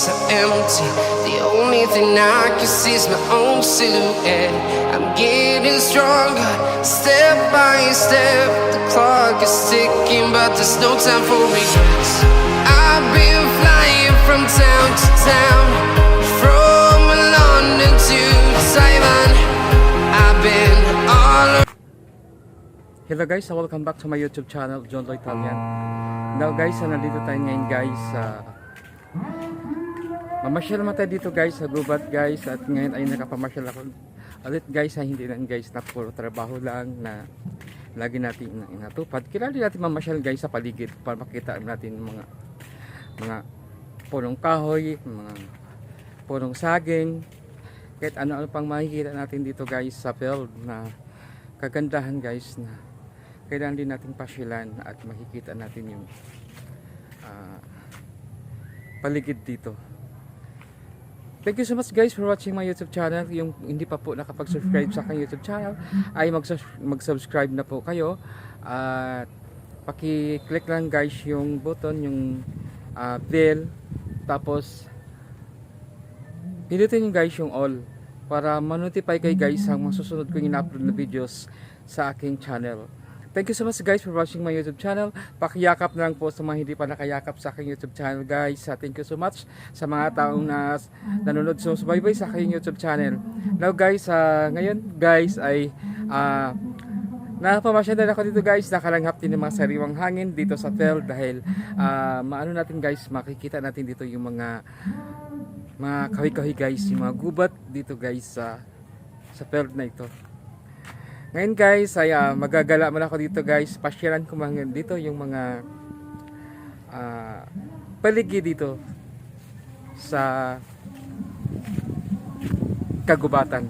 streets are empty. The only thing I can see is my own silhouette. I'm getting stronger, step by step. The clock is ticking, but there's no time for regrets. I've been flying from town to town, from London to Taiwan. I've been all around. Hello guys, welcome back to my YouTube channel, John Lloyd Italian. Now guys, nandito tayo ngayon guys mamasyal naman tayo dito guys sa gubat guys. At ngayon ay nakapamasyal ako ulit guys, hindi lang guys na puro trabaho lang na lagi natin inatupad. Kailangan natin mamasyal guys sa paligid para makita natin mga punong kahoy, mga punong saging, kahit ano pang makikita natin dito guys sa field na kagandahan guys, na kailangan din natin pasyalan at makikita natin yung paligid dito. Thank you so much guys for watching my YouTube channel. Yung hindi pa po nakapag-subscribe sa aking YouTube channel ay mag-subscribe na po kayo. At paki-click lang guys yung button, yung bell, tapos pindutin nyo guys yung all para ma-notify kayo guys ang masusunod kong in-upload na videos sa aking channel. Thank you so much guys for watching my YouTube channel. Pakiyakap na lang po sa mga hindi pa nakayakap sa aking YouTube channel guys. Thank you so much sa mga taong nanonood sa subaybay sa aking YouTube channel. Now guys, ngayon guys ay napamasyal na ako dito guys. Nakalanghap din ng mga sariwang hangin dito sa field dahil maano natin guys, makikita natin dito yung mga kahoy-kahoy guys, yung mga gubat dito guys sa field na ito. Ngayon guys ay magagala muna ako dito guys. Pasyalan ko mga dito yung mga paligid dito sa kagubatan.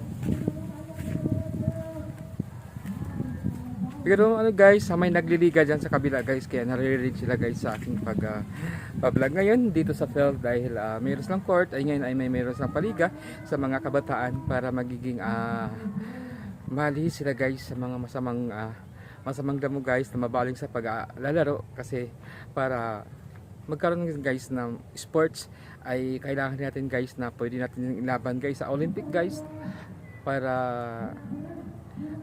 Pero ano guys, may nagliliga dyan sa kabila guys, kaya naririnig sila guys sa aking pag-vlog ngayon dito sa field dahil mayroon lang court ay ngayon ay mayroon lang paliga sa mga kabataan para magiging mali sila guys sa mga masamang damo guys na mabaling sa paglalaro, kasi para magkaroon guys ng sports ay kailangan natin guys na pwede natin ilaban guys sa Olympic guys, para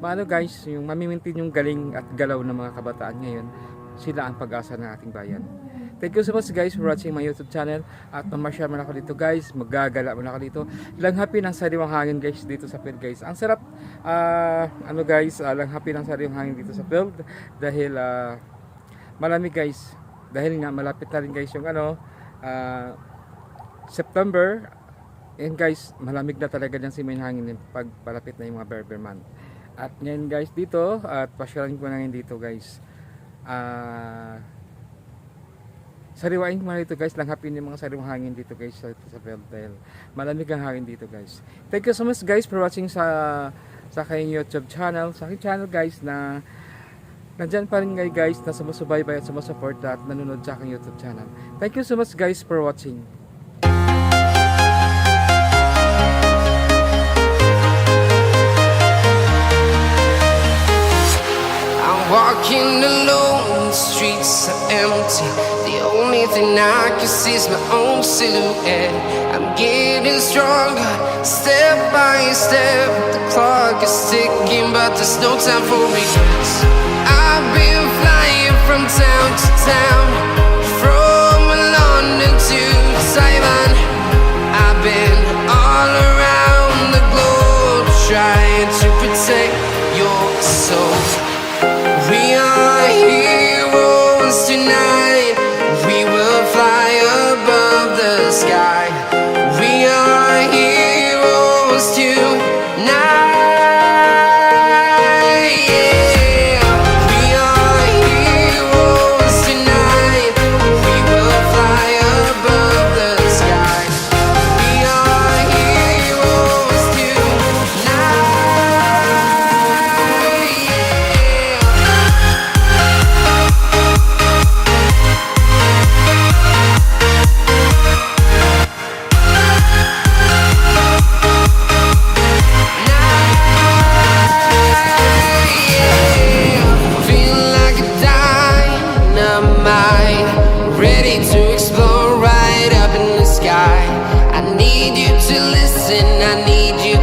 maano guys yung mamimintin yung galing at galaw ng mga kabataan ngayon. Sila ang pag-asa ng ating bayan. Thank you so much guys for watching my YouTube channel. At mamasyal man ako dito guys, magagala man ako dito. Langhapi ng sariwang hangin guys dito sa field guys. Ang sarap guys, langhapi ng sariwang hangin dito sa field dahil malamig guys. Dahil nga malapit na rin guys yung September. And guys, malamig na talaga dyan si may hangin pag palapit na yung mga Berber month. At ngayon guys dito, at pasyalan ko na ngayon dito guys. Sariwain ko dito guys, langhapin yung mga sariwang hangin dito guys sa field dahil malamig ang hangin dito guys. Thank you so much guys for watching sa aking YouTube channel, sa aking channel guys, na nandyan pa rin guys na sumusubaybay at sumusupport at nanonood sa aking YouTube channel. Thank you so much guys for watching. Walking alone, the streets are empty. The only thing I can see is my own silhouette. I'm getting stronger, step by step. The clock is ticking, but there's no time for regrets. I've been flying from town to town, from London to Taiwan. I've been all around the globe trying to protect your soul. We are heroes tonight. We will fly above the sky. We are heroes tonight. Yeah. We are heroes tonight. need you to listen, I need you